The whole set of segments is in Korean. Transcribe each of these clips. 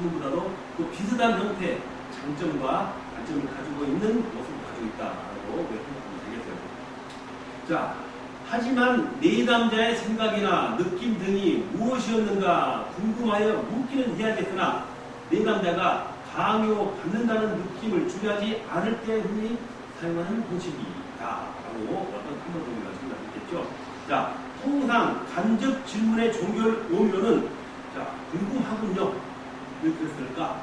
질문보다도 또 비슷한 형태, 장점과 단점을 가지고 있는 모습을 가지고 있다라고 생각하면 되겠어요. 자, 하지만 내담자의 생각이나 느낌 등이 무엇이었는가 궁금하여 묻기는 해야겠으나 내담자가 강요받는다는 느낌을 주의하지 않을 때 흔히 사용하는 방식이다라고 어떤 한번 정리가 생각했겠죠. 자, 통상 간접 질문의 종결 의미로는 자, 궁금하군요. 왜 그랬을까?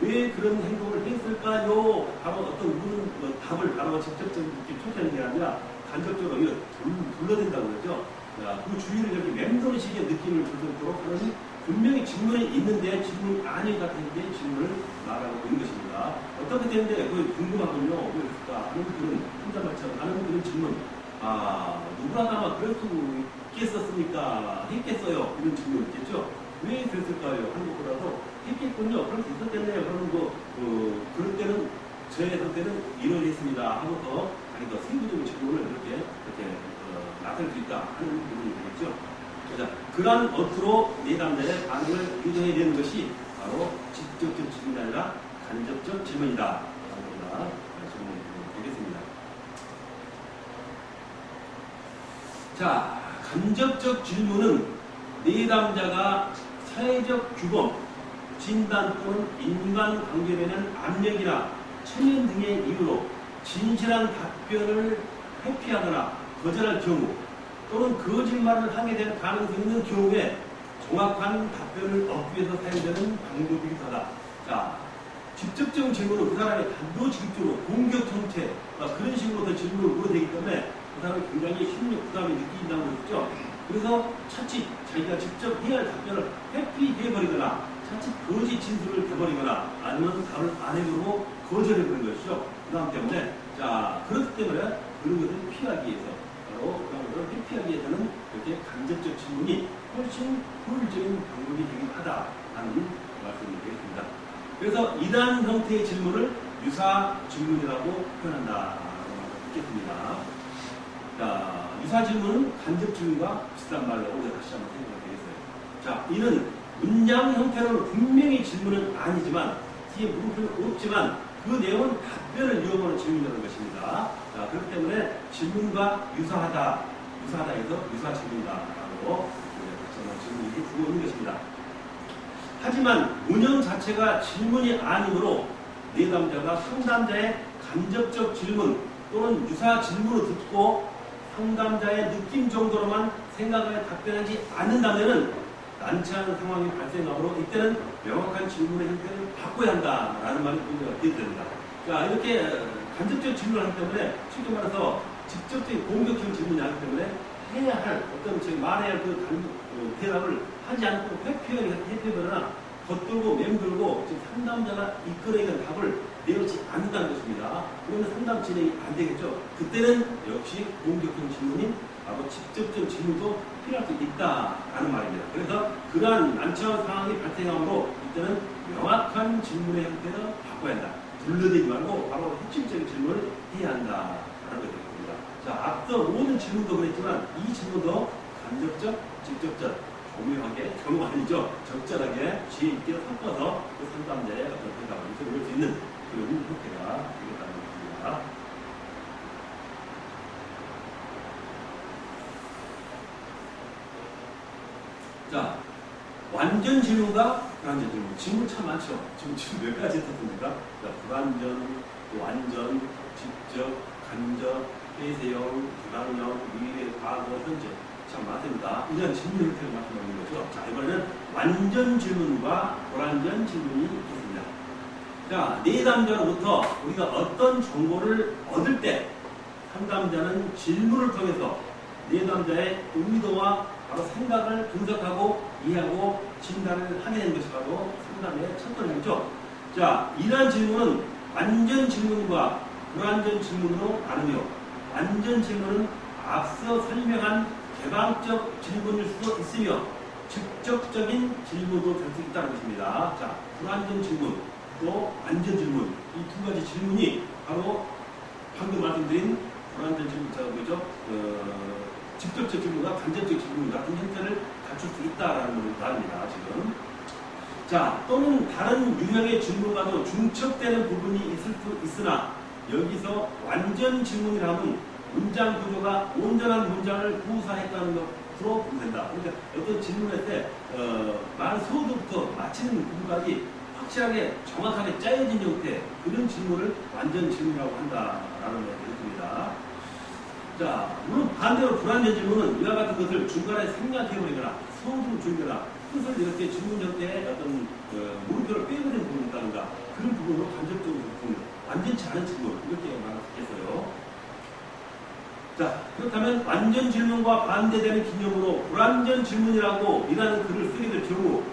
왜 그런 행동을 했을까요? 바로 어떤 답을 바로 직접적으로 표현하는 게 아니라 간접적으로 이거 둘러댄다고 그러죠. 그 주위를 이렇게 맴도는 식의 느낌을 주도록 하는 분명히 질문이 있는데 질문이 아닌 것 같은데 질문을 말하고 있는 것입니다. 어떻게 되는데 그게 궁금하군요. 왜 그랬을까? 하는 그런 혼자말처럼 하는 그런 질문. 누구라도 아마 그럴 수 있겠었습니까? 했겠어요. 이런 질문이 있겠죠. 왜 그랬을까요? 하는 것보다도 했겠군요. 그럴 수 있었겠네요. 그러면 그럴 때는 저의 해석 때는 이러했습니다. 하고서 아니 더 세부적인 질문을 이렇게 나타낼 수 있다 하는 부분이 되겠죠. 자, 그러한 어투로 내담자의 반응을 유도해야 되는 것이 바로 직접적 질문이 아니라 간접적 질문이다. 라고 질문이 되겠습니다. 자, 간접적 질문은 내담자가 사회적 규범, 진단 또는 인간관계에는 압력이나 체면 등의 이유로 진실한 답변을 회피하거나 거절할 경우 또는 거짓말을 하게 될 가능성이 있는 경우에 정확한 답변을 얻기 위해서 사용되는 방법이기도 하다. 자, 직접적인 질문은 그 사람의 단도직입적으로 공격 형태 그런 식으로 질문을 물어대기 때문에 그 사람이 굉장히 심리적 부담을 느낀다고 했죠. 그래서 차칫 자기가 직접 해야 할 답변을 회피해버리거나 차칫 거짓 진술을 해버리거나 아니면 답을 안 해보고 거절해버리는 것이죠. 부담 때문에. 자, 그렇기 때문에 그런 것을 피하기 위해서 바로 그런 것을 회피하기 위해서는 이렇게 간접적 질문이 훨씬 효율적인 방법이 되긴 하다라는 말씀이 되겠습니다. 그래서 이러한 형태의 질문을 유사 질문이라고 표현한다라고 말씀드리겠습니다. 자, 유사 질문은 간접 질문과 비슷한 말로 다시 한번 생각해 보겠어요. 자, 이는 문장 형태로는 분명히 질문은 아니지만 뒤에 물음표는 없지만 그 내용은 답변을 이용하는 질문이라는 것입니다. 자, 그렇기 때문에 질문과 유사하다 해서 유사 질문이다라고 질문이 두고 있는 것입니다. 하지만 문형 자체가 질문이 아니므로 내담자가 상담자의 간접적 질문 또는 유사 질문을 듣고 상담자의 느낌 정도로만 생각하여 답변하지 않는다면 난처한 상황이 발생하므로 이때는 명확한 질문의 형태를 바꿔야 한다라는 말이 문제가 되어집니다. 자, 이렇게 간접적 질문을 하기 때문에 쉽게 말해서 직접적인 공격적인 질문이 아니기 때문에 해야 할 어떤 말해야 할 대답을 하지 않고 회피하거나 겉돌고 맴돌고 지금 상담자가 이끌어내는 답을 내놓지 않는다는 것입니다. 그러면 상담 진행이 안 되겠죠. 그때는 역시 공격적인 질문인 바로 직접적 질문도 필요할 수 있다라는 말입니다. 그래서 그러한 난처한 상황이 발생하므로 이때는 명확한 질문의 형태를 바꿔야 한다. 둘러대지 말고 바로 핵심적인 질문을 해야 한다라는 것입니다. 자, 앞서 모든 질문도 그랬지만 이 질문도 간접적, 직접적 교묘하게, 교묘 아니죠. 적절하게 지혜 있게 섞어서 그 상담자의 어떤 대답을 들을 수 있는 그런 형태가 되겠다는 것입니다. 자, 완전 질문과 불완전 질문. 질문 참 많죠. 지금 몇 가지 했습니까? 자, 불완전, 완전, 직접, 간접, 폐쇄형, 불완전, 미래, 과거, 현재. 참 많습니다. 이런 질문 형태를 말씀드리는 거죠. 자, 이번에는 완전 질문과 불완전 질문이 있습니다. 자, 내담자로부터 우리가 어떤 정보를 얻을 때 상담자는 질문을 통해서 내담자의 의도와 바로 생각을 분석하고 이해하고 진단을 하게 되는 것이 바로 상담의 첫 번째죠. 자, 이러한 질문은 완전 질문과 불완전 질문으로 나누며 완전 질문은 앞서 설명한 개방적 질문일 수도 있으며 직접적인 질문도 될 수 있다는 것입니다. 자, 불완전 질문 또 완전 질문 이 두 가지 질문이 바로 방금 말씀드린 불완전 질문, 뭐죠? 직접적 질문과 간접적 질문 같은 형태를 갖출 수 있다라는 말입니다. 지금. 자, 또는 다른 유형의 질문과도 중첩되는 부분이 있을 수 있으나 여기서 완전 질문이라면 문장 구조가 온전한 문장을 구사했다는 것으로 보면 된다. 그러니까 어떤 질문할 때 말 소두부터 마치는 부분까지 확실하게 정확하게 짜여진 형태 그런 질문을 완전 질문이라고 한다라는 얘기입니다. 자, 물론 반대로 불완전 질문은 이와 같은 것을 중간에 생략해버리거나 소두를 줄거나 뜻을 이렇게 질문 형태의 어떤 물음표를 빼버리는 부분이 있다든가 그런 부분으로 간접적으로 봅니다. 완전치 않은 질문 이렇게 말하겠어요. 자, 그렇다면 완전 질문과 반대되는 기념으로 불완전 질문이라고 이라는 글을 쓰게 될 경우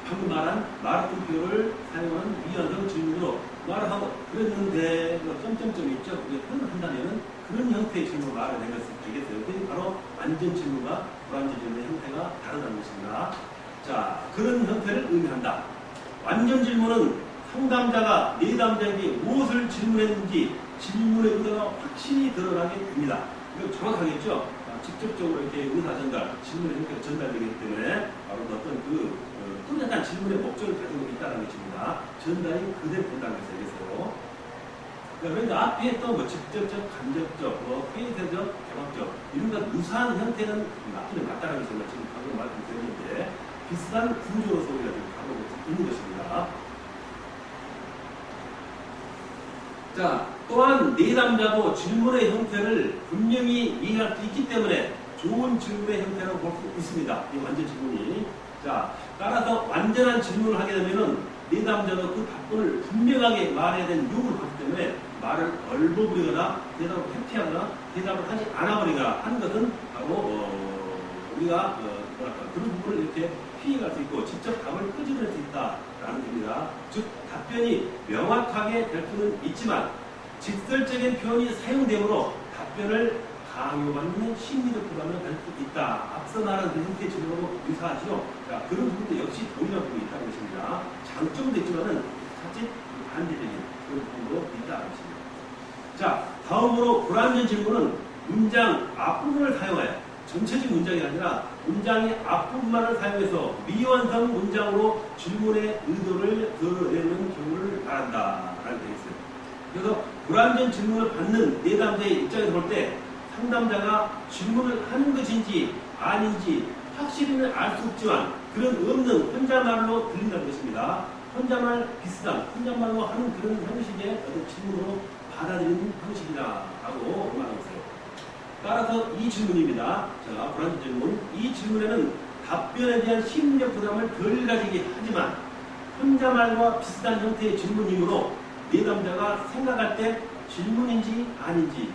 방금 말한 마르크표를 사용하는 미완성 질문으로 말을 하고 그랬는데 점점점이 있죠. 그게 한다면은 그런 형태의 질문을 말을 되겠어요. 그게 바로 완전 질문과 불완전 질문의 형태가 다르다는 것입니다. 자, 그런 형태를 의미한다. 완전 질문은 상담자가 내담자에게 무엇을 질문했는지 질문의 의도가 확실히 드러나게 됩니다. 이거 정확하겠죠? 직접적으로 이렇게 의사 전달, 질문의 형태가 전달되기 때문에 바로 어떤 또 약간 질문의 목적을 가지고 있다는 것입니다. 전달이 그대로 된다는 것을 얘기해서. 그러니까 앞에 또 뭐 직접적, 간접적, 뭐 회의적, 경험적 이런 것 유사한 형태는 맞기는 맞다는 것을 지금 방금 말씀드렸는데 비슷한 구조로서 우리가 지금 가고 있는 것입니다. 자, 또한 내담자도 질문의 형태를 분명히 이해할 수 있기 때문에 좋은 질문의 형태라고 볼 수 있습니다. 이 완전 질문이. 자, 따라서 완전한 질문을 하게 되면은 내담자도 그 답변을 분명하게 말해야 되는 요구를 받기 때문에 말을 얼버무리거나 대답을 회피하거나 대답을 하지 않아버리거나 하는 것은 바로 우리가 그런 부분을 이렇게 피해갈 수 있고 직접 답을 끄집어낼 수 있다라는 겁니다. 즉 답변이 명확하게 될 수는 있지만 직설적인 표현이 사용되므로 답변을 강요받는 심리적 부담을 가질 수 있다. 앞서 말한 그 형태의 질문으로 유사하죠. 자, 그런 부분도 역시 동일한 부분이 있다는 것입니다. 장점도 있지만은 자칫 반대적인 그런 부분도 있다는 것입니다. 자, 다음으로 불완전 질문은 문장 앞부분을 사용하여 전체적 문장이 아니라 문장의 앞부분만을 사용해서 미완성 문장으로 질문의 의도를 드러내는 경우를 말한다라는 게 있어요. 그래서 불완전 질문을 받는 내담자의 입장에서 볼 때 상담자가 질문을 하는 것인지 아닌지 확실히는 알 수 없지만 그런 없는 혼자말로 들린다는 것입니다. 혼자말 비슷한 혼자말로 하는 그런 형식의 어떤 질문으로 받아들이는 형식이다라고 말하고 있어요. 따라서 이 질문입니다. 자, 불완전 질문. 이 질문에는 답변에 대한 심리적 부담을 덜 가지게 하지만 혼자말과 비슷한 형태의 질문이므로 내담자가 생각할 때 질문인지 아닌지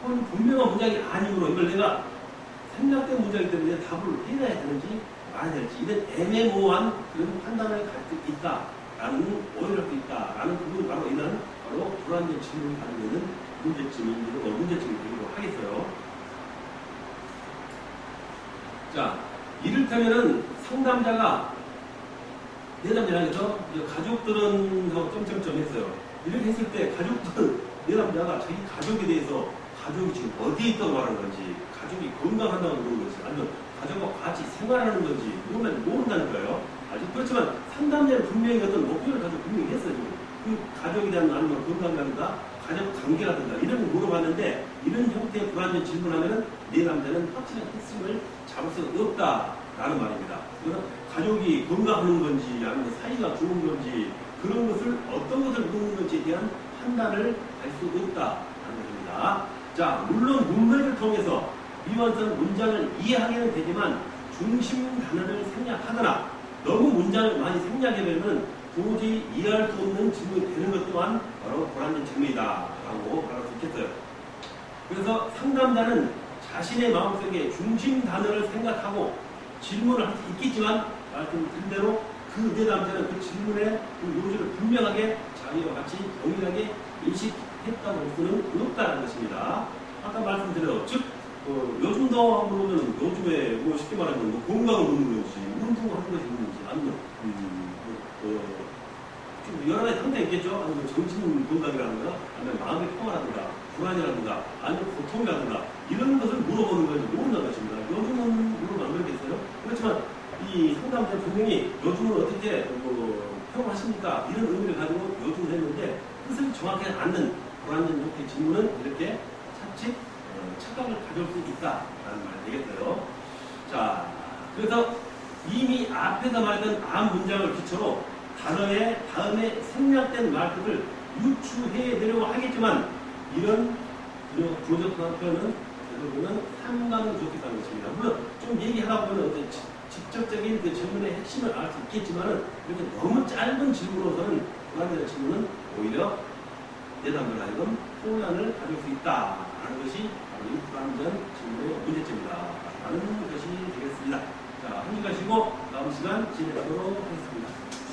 혹은 분명한 문장이 아니므로 이걸 내가 생략된 문장이기 때문에 답을 해야 되는지 말아야 될지 이런 애매모호한 그런 판단을 갈 수 있다라는 오해를 할 수 있다라는 부분이 바로 이런 바로 불완전 질문을 가지고 있는 문제점이 되기도 하겠어요. 자, 이를테면은 상담자가 내담자에서 가족들은 하고 점점점 했어요. 이렇게 했을 때 가족들은 내담자가 자기 가족에 대해서 가족이 지금 어디에 있다고 말하는 건지 가족이 건강한다고 그러는 건지 아니면 가족과 같이 생활하는 건지 이런 모른다는 거예요. 아직 그렇지만 상담자는 분명히 어떤 목표를 가지고 분명히 했어요. 그 가족에 대한 아니면 건강이라든가 가족 관계라든가 이런 걸 물어봤는데 이런 형태의 불완전 질문하면은 내담자는 확실한 핵심을 잡을 수 없다라는 말입니다. 그래서 가족이 건강하는 건지 아니면 사이가 좋은 건지 그런 것을 어떤 것을 묻는 건지에 대한 판단을 할 수 없다라는 것입니다. 자, 물론 문맥을 통해서 미완성 문장을 이해하게는 되지만 중심 단어를 생략하거나 너무 문장을 많이 생략해버리면 도저히 이해할 수 없는 질문이 되는 것 또한 바로 불완전 질문이다라고 말할 수 있겠어요. 그래서 상담자는 자신의 마음속에 중심 단어를 생각하고 질문을 할 수 있겠지만 말씀드린 대로 그 내담자는 그 질문의 그 요지를 분명하게 자기와 같이 동일하게 인식했다고 볼 수는 없다는 것입니다. 아까 말씀드려 즉 요즘도 한번 보면 요즘에 뭐 쉽게 말하면 뭐 건강을 묻는 건지 운동을 하는 것이 있는지 아니면 좀 여러 가지 상태가 있겠죠. 아니면 정신 건강이라든가 아니면 마음의 평화라든가 불안이라든가 아니면 고통이라든가 이런 것을 물어보는 것이 모른다는 것입니다. 요즘은 물어보면 안 그러겠어요. 그렇지만 이 이 상담자 분명히 요즘은 어떻게 평가하십니까? 이런 의미를 가지고 요즘을 했는데 뜻을 정확히 않는 불완전 형태의 질문은 이렇게 차칫 착각을 가져올 수 있다라는 말이 되겠어요. 자, 그래서 이미 앞에서 말했던 앞 문장을 기초로 단어의 다음에 생략된 말들을 유추해내려고 하겠지만 이런 부족한 표현은 결국은 상관은 부족했다는 것입니다. 물론 좀 얘기하다 보면 어떤 직접적인 그 질문의 핵심을 알 수 있겠지만 이렇게 너무 짧은 질문으로서는 불완전한 질문은 오히려 내담을 하여금 혼란을 가질 수 있다라는 것이 바로 이 불완전 질문의 문제점이다 라는 것이 되겠습니다. 자, 한줄 가시고 다음 시간 진행하도록 하겠습니다.